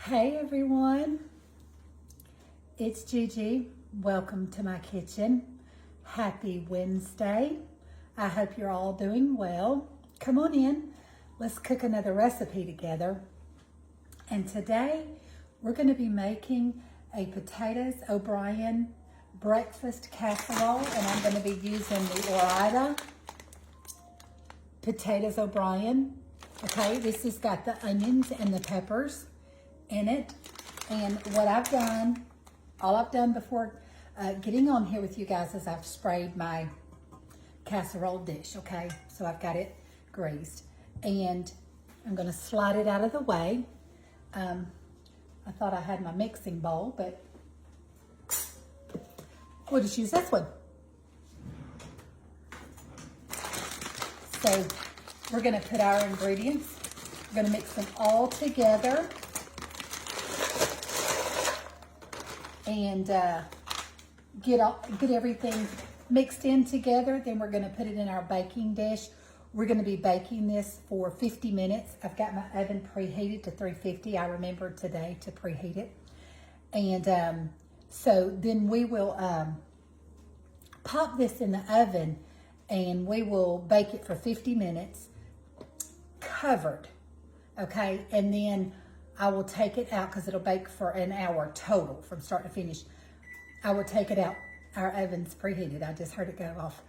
Hey everyone, it's Gigi. Welcome to my kitchen. Happy Wednesday. I hope you're all doing well. Come on in. Let's cook another recipe together. And today we're going to be making a potatoes O'Brien breakfast casserole, and I'm going to be using the Ore-Ida potatoes O'Brien. Okay, this has got the onions and the peppers in it. And what I've done, all I've done before getting on here with you guys is I've sprayed my casserole dish, okay? So I've got it greased. And I'm gonna slide it out of the way. I thought I had my mixing bowl, but we'll just use this one. So we're gonna put our ingredients, we're gonna mix them all together and get everything mixed in together. Then we're gonna put it in our baking dish. We're gonna be baking this for 50 minutes. I've got my oven preheated to 350. I remembered today to preheat it. And so then we will pop this in the oven and we will bake it for 50 minutes covered, okay? And then I will take it out because it'll bake for an hour total from start to finish. I will take it out. Our oven's preheated. I just heard it go off.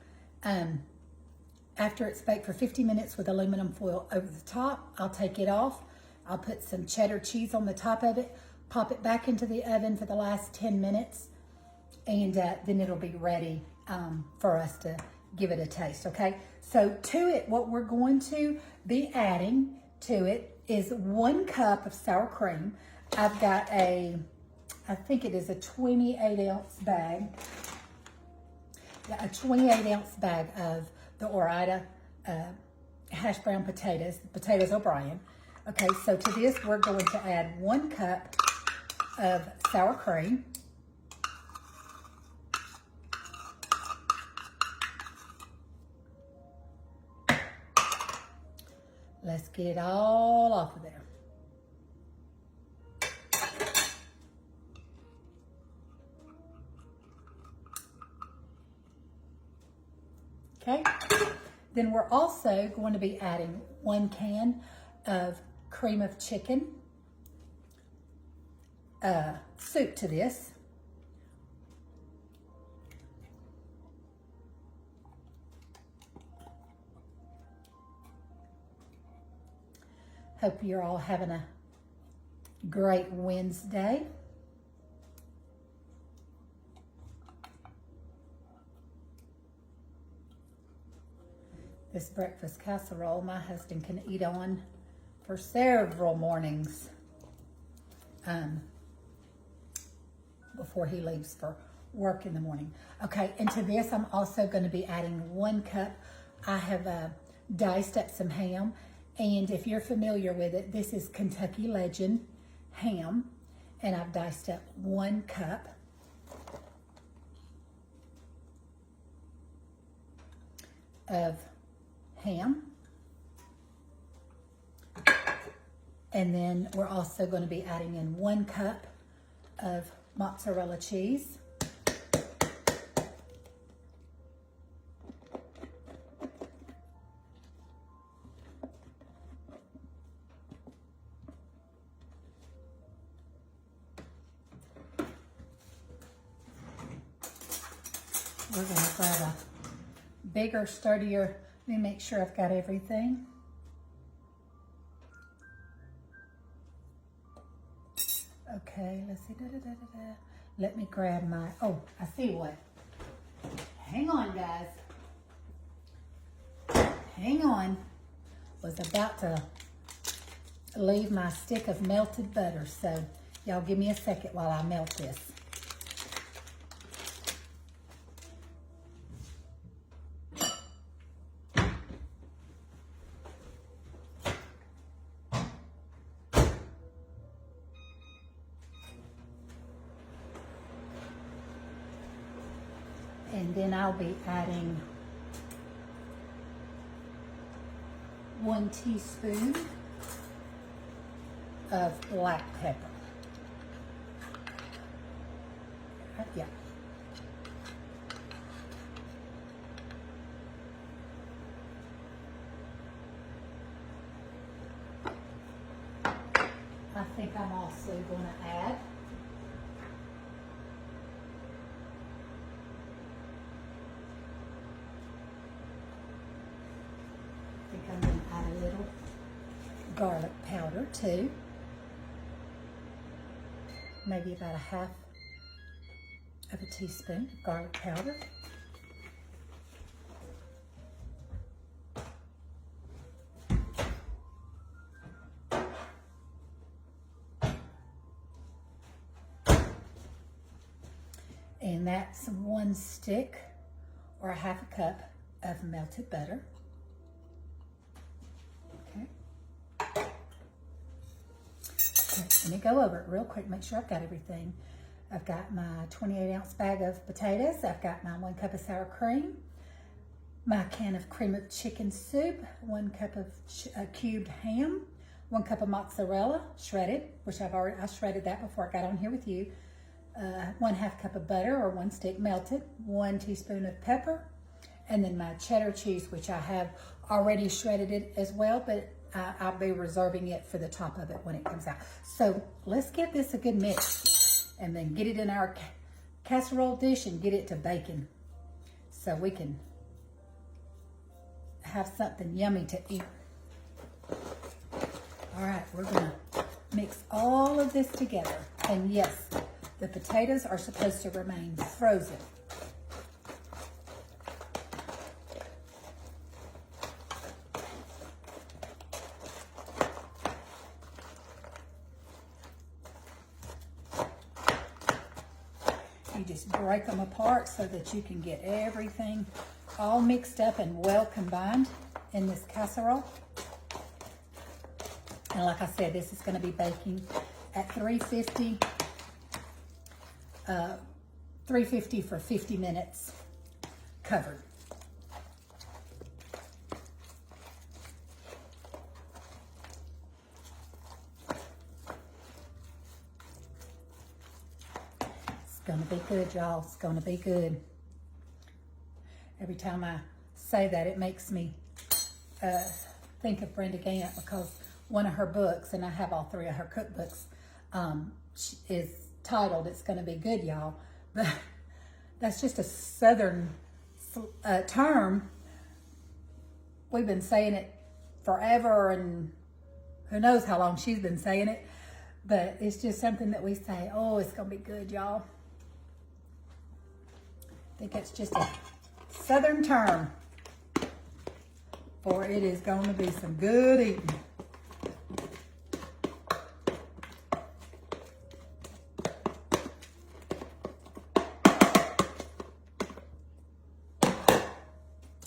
After it's baked for 50 minutes with aluminum foil over the top, I'll take it off. I'll put some cheddar cheese on the top of it, pop it back into the oven for the last 10 minutes, and then it'll be ready for us to give it a taste, okay? So to it, what we're going to be adding to it is 1 cup of sour cream. I've got I think it is a 28-ounce bag. Yeah, a 28-ounce bag of the Ore-Ida hash brown potatoes O'Brien. Okay, so to this, we're going to add 1 cup of sour cream. Let's get it all off of there. Okay, then we're also going to be adding 1 can of cream of chicken soup to this. Hope you're all having a great Wednesday. This breakfast casserole my husband can eat on for several mornings before he leaves for work in the morning. Okay, and to this I'm also going to be adding 1 cup. I have diced up some ham, and if you're familiar with it, this is Kentucky Legend ham, and I've diced up 1 cup. Of ham. And then we're also going to be adding in 1 cup of mozzarella cheese. We're going to grab a bigger, sturdier. Let me make sure I've got everything. Okay, let's see. Let me grab my, oh, I see what. Hang on, guys. Hang on. Was about to leave my stick of melted butter, so y'all give me a second while I melt this. And then I'll be adding 1 teaspoon of black pepper. Yeah. I think I'm also going to add I'm going to add a little garlic powder too. Maybe about a half of a teaspoon of garlic powder. And that's 1 stick or a half a cup of melted butter. Let me go over it real quick, make sure I've got everything. I've got my 28-ounce bag of potatoes. I've got my 1 cup of sour cream, my can of cream of chicken soup, 1 cup of cubed ham, 1 cup of mozzarella shredded, which I shredded that before I got on here with you. 1/2 cup of butter or 1 stick melted, 1 teaspoon of pepper, and then my cheddar cheese, which I have already shredded it as well, but I'll be reserving it for the top of it when it comes out. So let's give this a good mix and then get it in our casserole dish and get it to baking so we can have something yummy to eat. All right, we're gonna mix all of this together. And yes, the potatoes are supposed to remain frozen. You just break them apart so that you can get everything all mixed up and well combined in this casserole. And like I said, this is going to be baking at 350 for 50 minutes covered. Gonna be good, y'all. It's gonna be good. Every time I say that, it makes me think of Brenda Gant, because one of her books, and I have all 3 of her cookbooks, is titled "It's Gonna Be Good, Y'all." But that's just a Southern term. We've been saying it forever, and who knows how long she's been saying it. But it's just something that we say, oh, it's gonna be good, y'all. I think it's just a Southern term for it is going to be some good eating.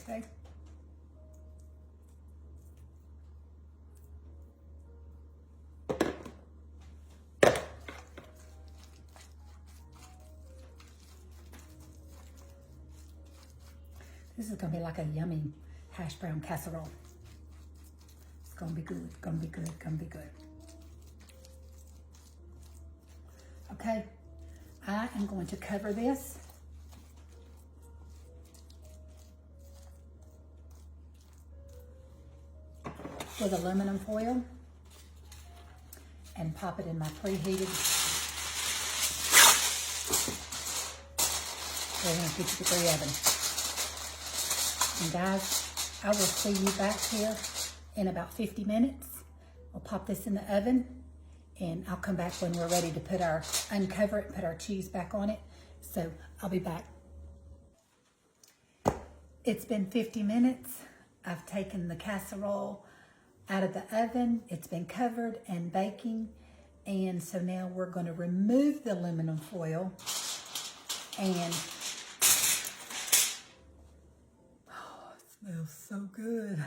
Okay. This is going to be like a yummy hash brown casserole. It's going to be good, going to be good, going to be good. Okay, I am going to cover this with aluminum foil and pop it in my preheated 350-degree oven. And guys, I will see you back here in about 50 minutes. We'll pop this in the oven, and I'll come back when we're ready to uncover it, put our cheese back on it. So I'll be back. It's been 50 minutes. I've taken the casserole out of the oven. It's been covered and baking. And so now we're going to remove the aluminum foil and smells so good.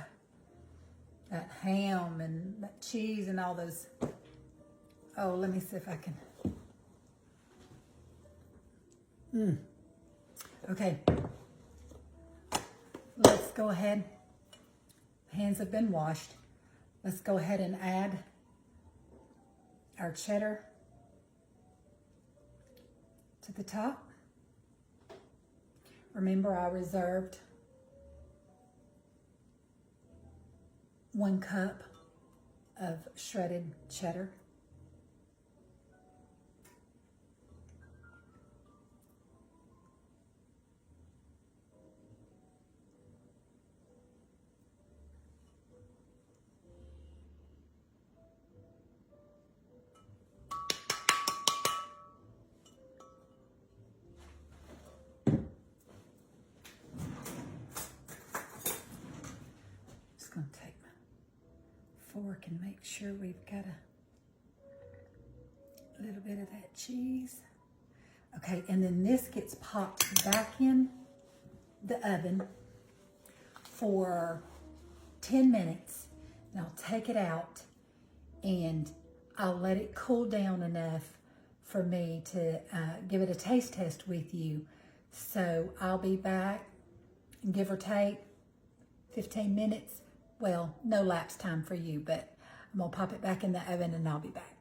That ham and that cheese and all those. Oh, let me see if I can. Okay. Let's go ahead. Hands have been washed. Let's go ahead and add our cheddar to the top. Remember, I reserved 1 cup of shredded cheddar. Just gonna take my fork and make sure we've got a little bit of that cheese. Okay, and then this gets popped back in the oven for 10 minutes. And I'll take it out and I'll let it cool down enough for me to give it a taste test with you. So I'll be back, give or take 15 minutes. Well, no lapse time for you, but I'm gonna pop it back in the oven and I'll be back.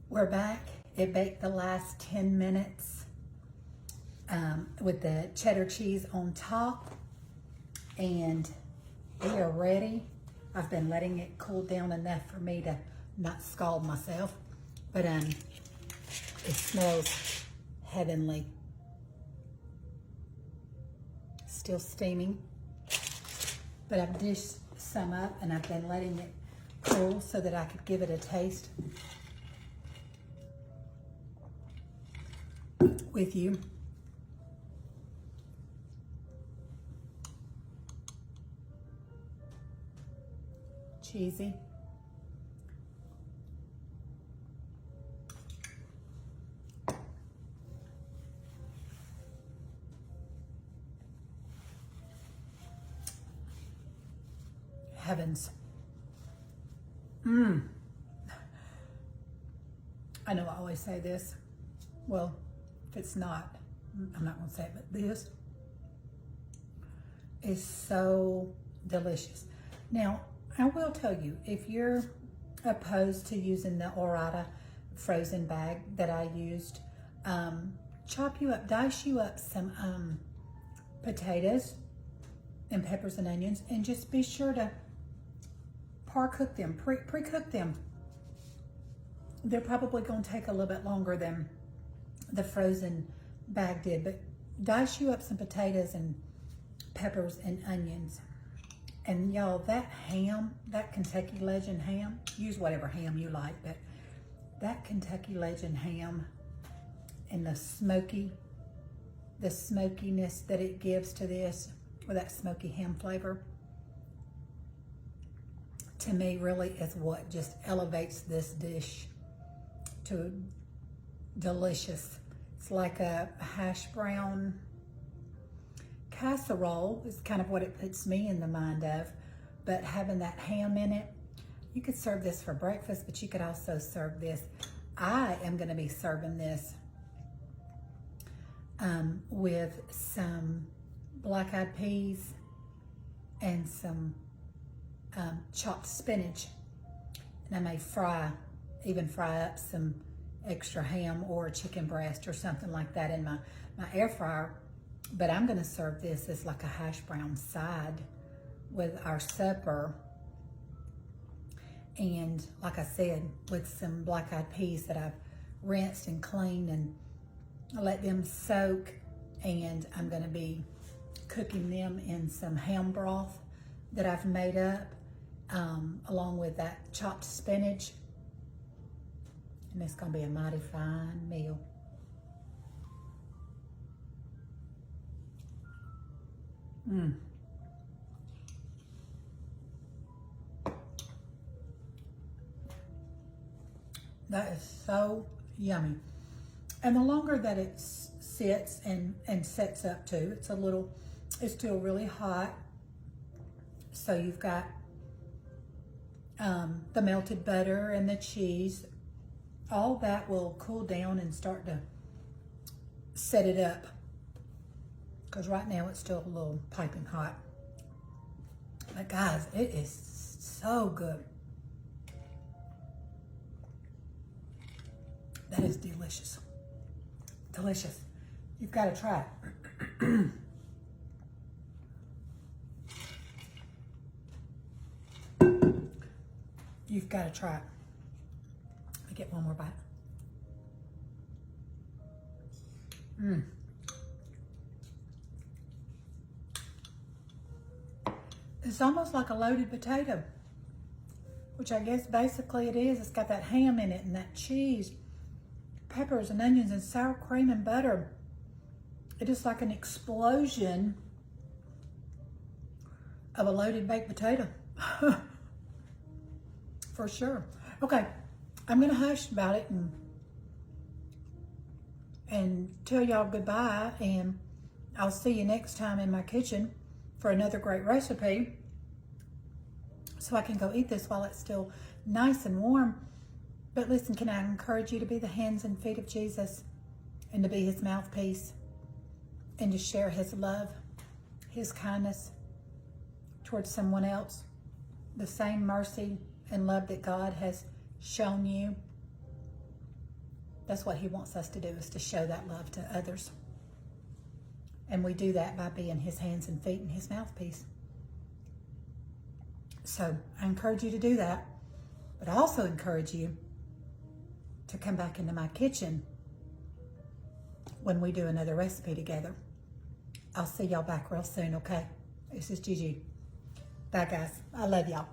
We're back. It baked the last 10 minutes with the cheddar cheese on top, and we are ready. I've been letting it cool down enough for me to not scald myself, but it smells heavenly. Still steaming, but I've dished some up and I've been letting it cool so that I could give it a taste with you. Cheesy. Heavens. I know I always say this. Well, if it's not, I'm not going to say it, but this is so delicious. Now, I will tell you, if you're opposed to using the Orata frozen bag that I used, dice you up some potatoes and peppers and onions, and just be sure to par-cook them, pre-cook them. They're probably going to take a little bit longer than the frozen bag did, but dice you up some potatoes and peppers and onions. And y'all, that ham, that Kentucky Legend ham, use whatever ham you like, but that Kentucky Legend ham and the smokiness that it gives to this with that smoky ham flavor, to me really is what just elevates this dish to delicious. It's like a hash brown casserole is kind of what it puts me in the mind of, but having that ham in it, you could serve this for breakfast, but you could also serve this. I am going to be serving this with some black-eyed peas and some chopped spinach, and I may even fry up some extra ham or chicken breast or something like that in my air fryer. But I'm going to serve this as like a hash brown side with our supper, and like I said, with some black-eyed peas that I've rinsed and cleaned and let them soak, and I'm going to be cooking them in some ham broth that I've made up, along with that chopped spinach, and it's going to be a mighty fine meal. That is so yummy. And the longer that it sits and sets up too, it's still really hot. So you've got the melted butter and the cheese. All that will cool down and start to set it up, because right now it's still a little piping hot. But guys, it is so good. That is delicious. Delicious. You've got to try it. You've got to try it. Let me get one more bite. It's almost like a loaded potato, which I guess basically it is. It's got that ham in it and that cheese, peppers and onions and sour cream and butter. It is like an explosion of a loaded baked potato. For sure. Okay, I'm gonna hush about it and tell y'all goodbye, and I'll see you next time in my kitchen for another great recipe, so I can go eat this while it's still nice and warm. But listen, can I encourage you to be the hands and feet of Jesus and to be his mouthpiece and to share his love, his kindness towards someone else, the same mercy and love that God has shown you. That's what he wants us to do, is to show that love to others. And we do that by being his hands and feet and his mouthpiece. So I encourage you to do that, but I also encourage you to come back into my kitchen when we do another recipe together. I'll see y'all back real soon, okay? This is Gigi. Bye, guys. I love y'all.